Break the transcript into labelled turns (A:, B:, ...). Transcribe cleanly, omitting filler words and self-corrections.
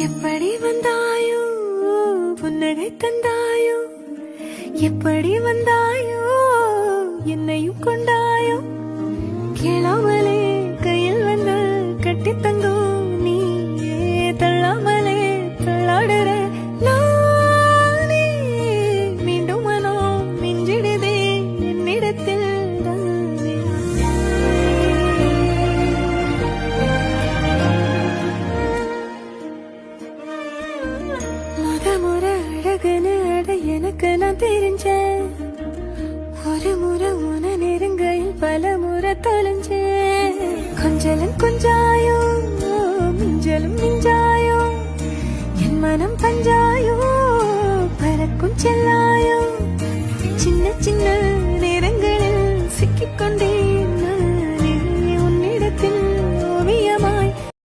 A: எப்படி வந்தாயோ புன்னகை தந்தாயோ எப்படி வந்தாயோ என்னையும் கொண்டாயோ கேளாமலே கையில் வந்து கட்டி தங்கும் நீ தள்ளாமலே தள்ளாடுற நானே மீண்டும் மனம் மிஞ்சிடுதே என்னிடத்தில் முறை அழகுன்னு அட எனக்கு நான் தெரிஞ்சேன் ஒரு முறை உன நெருங்கையில் பல முறை தொலைஞ்சேன் கொஞ்சம்